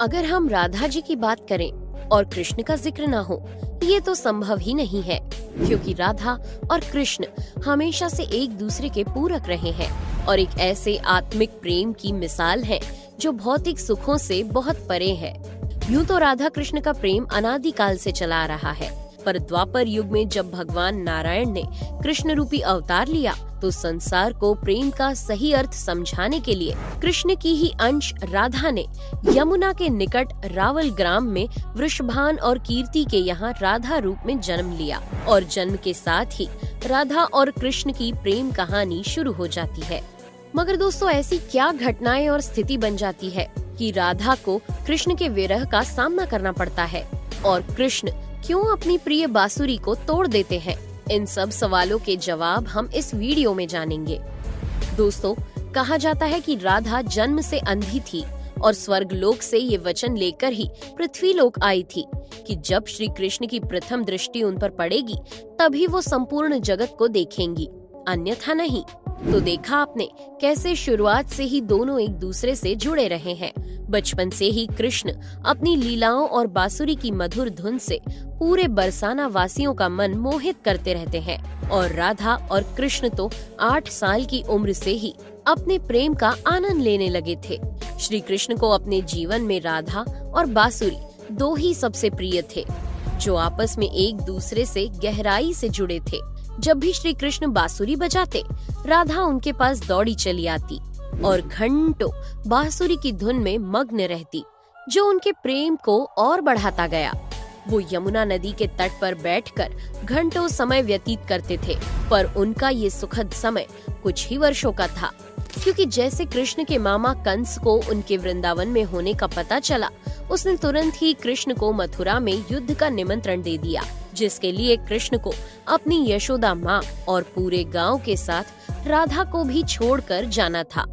अगर हम राधा जी की बात करें और कृष्ण का जिक्र ना हो, ये तो संभव ही नहीं है, क्योंकि राधा और कृष्ण हमेशा से एक दूसरे के पूरक रहे हैं और एक ऐसे आत्मिक प्रेम की मिसाल है जो भौतिक सुखों से बहुत परे है। यूं तो राधा कृष्ण का प्रेम अनादिकाल से चला आ रहा है, पर द्वापर युग में जब भगवान नारायण ने कृष्ण रूपी अवतार लिया तो संसार को प्रेम का सही अर्थ समझाने के लिए कृष्ण की ही अंश राधा ने यमुना के निकट रावल ग्राम में वृषभान और कीर्ति के यहाँ राधा रूप में जन्म लिया और जन्म के साथ ही राधा और कृष्ण की प्रेम कहानी शुरू हो जाती है। मगर दोस्तों, ऐसी क्या घटनाएं और स्थिति बन जाती है कि राधा को कृष्ण के विरह का सामना करना पड़ता है और कृष्ण क्यों अपनी प्रिय बांसुरी को तोड़ देते हैं? इन सब सवालों के जवाब हम इस वीडियो में जानेंगे। दोस्तों, कहा जाता है कि राधा जन्म से अंधी थी और स्वर्ग लोक से ये वचन लेकर ही पृथ्वी लोक आई थी कि जब श्री कृष्ण की प्रथम दृष्टि उन पर पड़ेगी तभी वो संपूर्ण जगत को देखेंगी, अन्यथा नहीं। तो देखा आपने कैसे शुरुआत से ही दोनों एक दूसरे से जुड़े रहे हैं। बचपन से ही कृष्ण अपनी लीलाओं और बांसुरी की मधुर धुन से पूरे बरसाना वासियों का मन मोहित करते रहते हैं और राधा और कृष्ण तो 8 साल की उम्र से ही अपने प्रेम का आनंद लेने लगे थे। श्री कृष्ण को अपने जीवन में राधा और बांसुरी दो ही सबसे प्रिय थे, जो आपस में एक दूसरे से गहराई से जुड़े थे। जब भी श्री कृष्ण बांसुरी बजाते, राधा उनके पास दौड़ी चली आती और घंटों बांसुरी की धुन में मग्न रहती, जो उनके प्रेम को और बढ़ाता गया। वो यमुना नदी के तट पर बैठकर घंटों समय व्यतीत करते थे, पर उनका ये सुखद समय कुछ ही वर्षों का था, क्योंकि जैसे कृष्ण के मामा कंस को उनके वृंदावन में होने का पता चला, उसने तुरंत ही कृष्ण को मथुरा में युद्ध का निमंत्रण दे दिया, जिसके लिए कृष्ण को अपनी यशोदा माँ और पूरे गांव के साथ राधा को भी छोड़कर जाना था।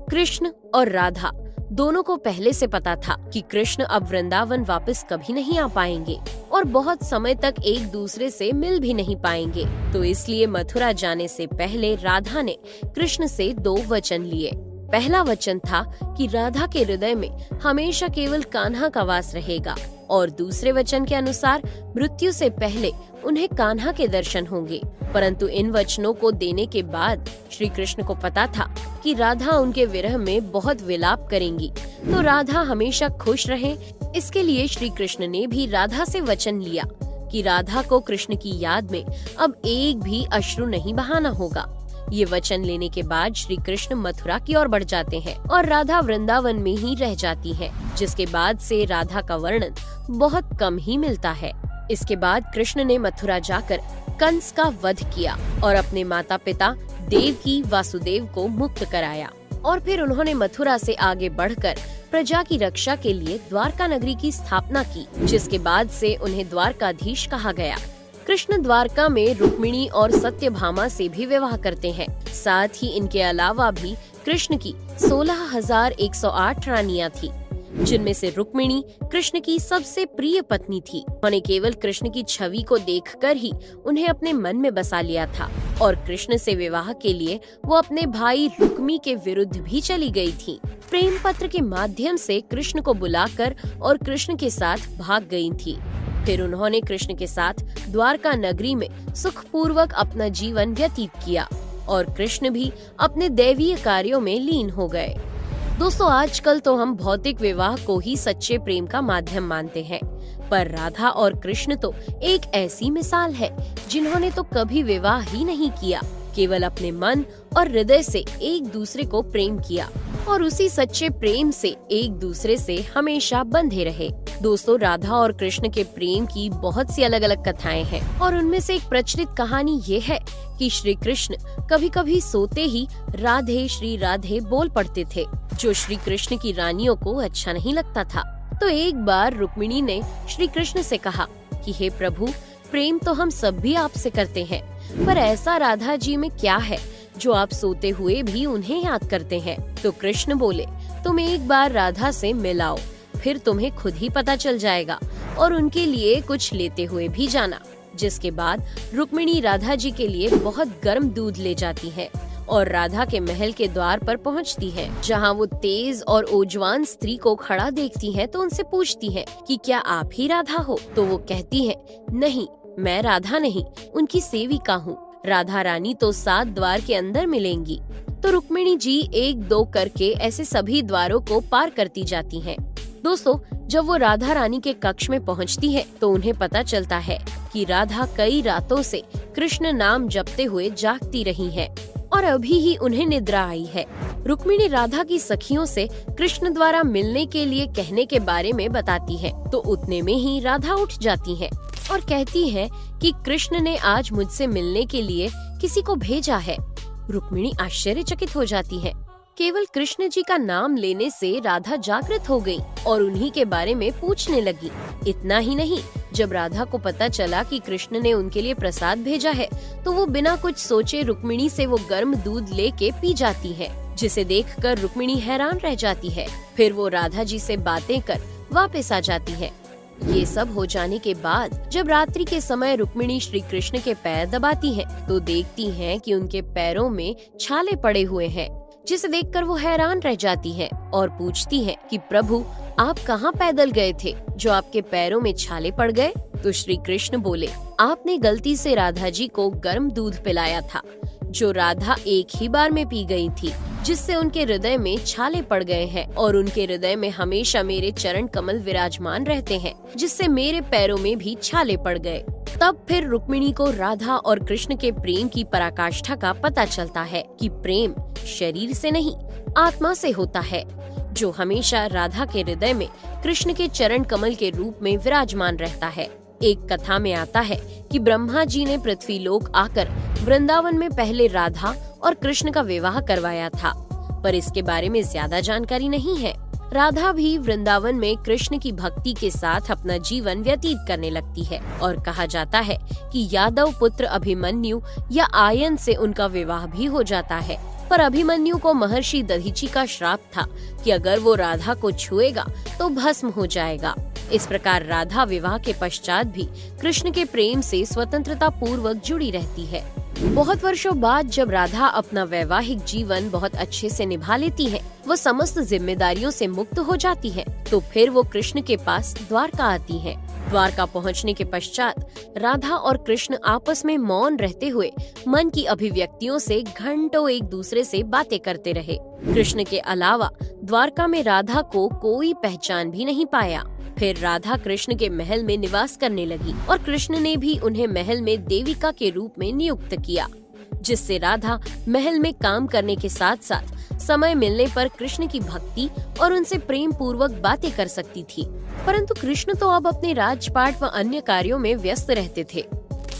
कृष्ण और राधा दोनों को पहले से पता था कि कृष्ण अब वृंदावन वापस कभी नहीं आ पाएंगे और बहुत समय तक एक दूसरे से मिल भी नहीं पाएंगे, तो इसलिए मथुरा जाने से पहले राधा ने कृष्ण से 2 वचन लिए। पहला वचन था कि राधा के हृदय में हमेशा केवल कान्हा का वास रहेगा और दूसरे वचन के अनुसार मृत्यु से पहले उन्हें कान्हा के दर्शन होंगे। परंतु इन वचनों को देने के बाद श्री कृष्ण को पता था कि राधा उनके विरह में बहुत विलाप करेंगी, तो राधा हमेशा खुश रहे, इसके लिए श्री कृष्ण ने भी राधा से वचन लिया कि राधा को कृष्ण की याद में अब एक भी अश्रु नहीं बहाना होगा। ये वचन लेने के बाद श्री कृष्ण मथुरा की ओर बढ़ जाते हैं और राधा वृंदावन में ही रह जाती है, जिसके बाद से राधा का वर्णन बहुत कम ही मिलता है। इसके बाद कृष्ण ने मथुरा जाकर कंस का वध किया और अपने माता पिता देवकी वासुदेव को मुक्त कराया और फिर उन्होंने मथुरा से आगे बढ़कर प्रजा की रक्षा के लिए द्वारका नगरी की स्थापना की, जिसके बाद से उन्हें द्वारकाधीश कहा गया। कृष्ण द्वारका में रुक्मिणी और सत्यभामा से भी विवाह करते हैं। साथ ही इनके अलावा भी कृष्ण की 16,108 रानियां थी, जिनमें से रुक्मिणी कृष्ण की सबसे प्रिय पत्नी थी। उन्होंने केवल कृष्ण की छवि को देखकर ही उन्हें अपने मन में बसा लिया था और कृष्ण से विवाह के लिए वो अपने भाई रुक्मी के विरुद्ध भी चली गई थी। प्रेम पत्र के माध्यम से कृष्ण को बुलाकर और कृष्ण के साथ भाग गई थी। फिर उन्होंने कृष्ण के साथ द्वारका नगरी में सुखपूर्वक अपना जीवन व्यतीत किया और कृष्ण भी अपने दैवीय कार्यों में लीन हो गए। दोस्तों, आजकल तो हम भौतिक विवाह को ही सच्चे प्रेम का माध्यम मानते हैं, पर राधा और कृष्ण तो एक ऐसी मिसाल है जिन्होंने तो कभी विवाह ही नहीं किया, केवल अपने मन और हृदय से एक दूसरे को प्रेम किया और उसी सच्चे प्रेम से एक दूसरे से हमेशा बंधे रहे। दोस्तों, राधा और कृष्ण के प्रेम की बहुत सी अलग अलग कथाएं हैं और उनमें से एक प्रचलित कहानी ये है कि श्री कृष्ण कभी कभी सोते ही राधे श्री राधे बोल पड़ते थे, जो श्री कृष्ण की रानियों को अच्छा नहीं लगता था। तो एक बार रुक्मिणी ने श्री कृष्ण से कहा कि हे प्रभु, प्रेम तो हम सब भी आपसे करते हैं, पर ऐसा राधा जी में क्या है जो आप सोते हुए भी उन्हें याद करते हैं? तो कृष्ण बोले, तुम एक बार राधा से मिलाओ, फिर तुम्हें खुद ही पता चल जाएगा और उनके लिए कुछ लेते हुए भी जाना। जिसके बाद रुक्मिणी राधा जी के लिए बहुत गर्म दूध ले जाती है और राधा के महल के द्वार पर पहुंचती हैं, जहां वो तेज और ओजवान स्त्री को खड़ा देखती हैं तो उनसे पूछती हैं कि क्या आप ही राधा हो? तो वो कहती है, नहीं, मैं राधा नहीं, उनकी सेविका हूँ। राधा रानी तो 7 द्वार के अंदर मिलेंगी। तो रुक्मिणी जी 1-2 करके ऐसे सभी द्वारों को पार करती जाती हैं। दोस्तों, जब वो राधा रानी के कक्ष में पहुंचती है तो उन्हें पता चलता है कि राधा कई रातों से कृष्ण नाम जपते हुए जागती रही है और अभी ही उन्हें निद्रा आई है। रुक्मिणी राधा की सखियों से कृष्ण द्वारा मिलने के लिए कहने के बारे में बताती है तो उतने में ही राधा उठ जाती है और कहती है कि कृष्ण ने आज मुझसे मिलने के लिए किसी को भेजा है। रुक्मिणी आश्चर्यचकित हो जाती है। केवल कृष्ण जी का नाम लेने से राधा जागृत हो गई और उन्हीं के बारे में पूछने लगी। इतना ही नहीं, जब राधा को पता चला कि कृष्ण ने उनके लिए प्रसाद भेजा है तो वो बिना कुछ सोचे रुक्मिणी से वो गर्म दूध लेके पी जाती है, जिसे देखकर रुक्मिणी हैरान रह जाती है। फिर वो राधा जी से बातें कर वापस आ जाती है। ये सब हो जाने के बाद जब रात्रि के समय रुक्मिणी श्री कृष्ण के पैर दबाती है तो देखती है कि उनके पैरों में छाले पड़े हुए हैं, जिसे देखकर वो हैरान रह जाती है और पूछती है कि प्रभु, आप कहाँ पैदल गए थे जो आपके पैरों में छाले पड़ गए? तो श्री कृष्ण बोले, आपने गलती से राधा जी को गर्म दूध पिलाया था, जो राधा एक ही बार में पी गई थी, जिससे उनके हृदय में छाले पड़ गए हैं और उनके हृदय में हमेशा मेरे चरण कमल विराजमान रहते हैं, जिससे मेरे पैरों में भी छाले पड़ गए। तब फिर रुक्मिणी को राधा और कृष्ण के प्रेम की पराकाष्ठा का पता चलता है कि प्रेम शरीर से नहीं, आत्मा से होता है, जो हमेशा राधा के हृदय में कृष्ण के चरण कमल के रूप में विराजमान रहता है। एक कथा में आता है कि ब्रह्मा जी ने पृथ्वी लोक आकर वृंदावन में पहले राधा और कृष्ण का विवाह करवाया था, पर इसके बारे में ज्यादा जानकारी नहीं है। राधा भी वृंदावन में कृष्ण की भक्ति के साथ अपना जीवन व्यतीत करने लगती है और कहा जाता है कि यादव पुत्र अभिमन्यु या आयन से उनका विवाह भी हो जाता है, पर अभिमन्यु को महर्षि दधीची का श्राप था कि अगर वो राधा को छुएगा तो भस्म हो जाएगा। इस प्रकार राधा विवाह के पश्चात भी कृष्ण के प्रेम से स्वतंत्रता पूर्वक जुड़ी रहती है। बहुत वर्षों बाद जब राधा अपना वैवाहिक जीवन बहुत अच्छे से निभा लेती है, वो समस्त जिम्मेदारियों से मुक्त हो जाती है, तो फिर वो कृष्ण के पास द्वारका आती है। द्वारका पहुंचने के पश्चात राधा और कृष्ण आपस में मौन रहते हुए मन की अभिव्यक्तियों से घंटों एक दूसरे से बातें करते रहे। कृष्ण के अलावा द्वारका में राधा को कोई पहचान भी नहीं पाया। फिर राधा कृष्ण के महल में निवास करने लगी और कृष्ण ने भी उन्हें महल में देविका के रूप में नियुक्त किया, जिससे राधा महल में काम करने के साथ साथ समय मिलने पर कृष्ण की भक्ति और उनसे प्रेम पूर्वक बातें कर सकती थी। परंतु कृष्ण तो अब अपने राजपाट व अन्य कार्यों में व्यस्त रहते थे।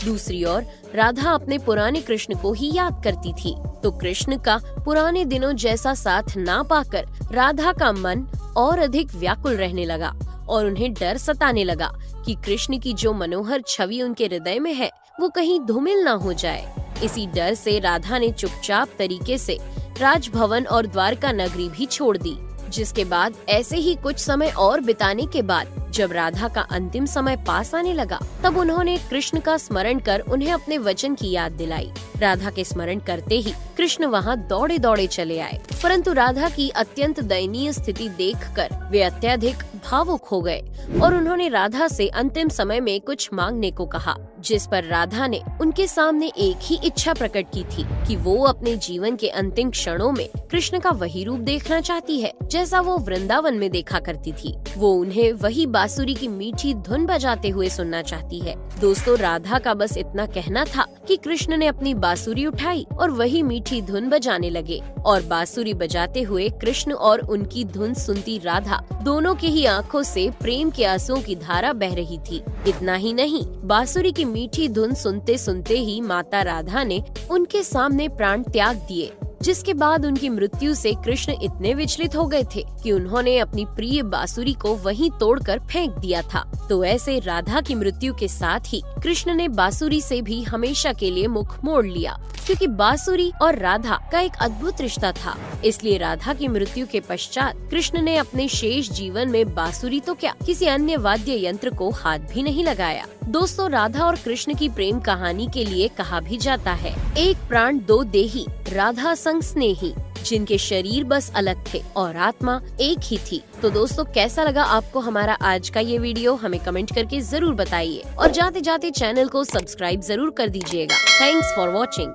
दूसरी ओर राधा अपने पुराने कृष्ण को ही याद करती थी, तो कृष्ण का पुराने दिनों जैसा साथ ना पाकर राधा का मन और अधिक व्याकुल रहने लगा और उन्हें डर सताने लगा कि कृष्ण की जो मनोहर छवि उनके हृदय में है वो कहीं धूमिल ना हो जाए। इसी डर से राधा ने चुपचाप तरीके से राजभवन और द्वारका नगरी भी छोड़ दी। जिसके बाद ऐसे ही कुछ समय और बिताने के बाद जब राधा का अंतिम समय पास आने लगा, तब उन्होंने कृष्ण का स्मरण कर उन्हें अपने वचन की याद दिलाई। राधा के स्मरण करते ही कृष्ण वहाँ दौड़े दौड़े चले आए, परंतु राधा की अत्यंत दयनीय स्थिति देखकर वे अत्यधिक भावुक हो गए और उन्होंने राधा से अंतिम समय में कुछ मांगने को कहा, जिस पर राधा ने उनके सामने एक ही इच्छा प्रकट की थी कि वो अपने जीवन के अंतिम क्षणों में कृष्ण का वही रूप देखना चाहती है जैसा वो वृंदावन में देखा करती थी। वो उन्हें वही बांसुरी की मीठी धुन बजाते हुए सुनना चाहती है। दोस्तों, राधा का बस इतना कहना था कि कृष्ण ने अपनी बांसुरी उठाई और वही मीठी धुन बजाने लगे और बांसुरी बजाते हुए कृष्ण और उनकी धुन सुनती राधा दोनों के ही आंखों से प्रेम के आंसुओं की धारा बह रही थी। इतना ही नहीं, बांसुरी की मीठी धुन सुनते सुनते ही माता राधा ने उनके सामने प्राण त्याग दिए, जिसके बाद उनकी मृत्यु से कृष्ण इतने विचलित हो गए थे कि उन्होंने अपनी प्रिय बांसुरी को वहीं तोड़कर फेंक दिया था। तो ऐसे राधा की मृत्यु के साथ ही कृष्ण ने बांसुरी से भी हमेशा के लिए मुख मोड़ लिया। क्योंकि बांसुरी और राधा का एक अद्भुत रिश्ता था। इसलिए राधा की मृत्यु के पश्चात कृष्ण ने अपने शेष जीवन में बांसुरी तो क्या किसी अन्य वाद्य यंत्र को हाथ भी नहीं लगाया। दोस्तों, राधा और कृष्ण की प्रेम कहानी के लिए कहा भी जाता है, एक प्राण दो देही, राधा संग स्नेही, जिनके शरीर बस अलग थे और आत्मा एक ही थी। तो दोस्तों, कैसा लगा आपको हमारा आज का ये वीडियो, हमें कमेंट करके जरूर बताइए और जाते जाते चैनल को सब्सक्राइब जरूर कर दीजिएगा। Thanks for watching.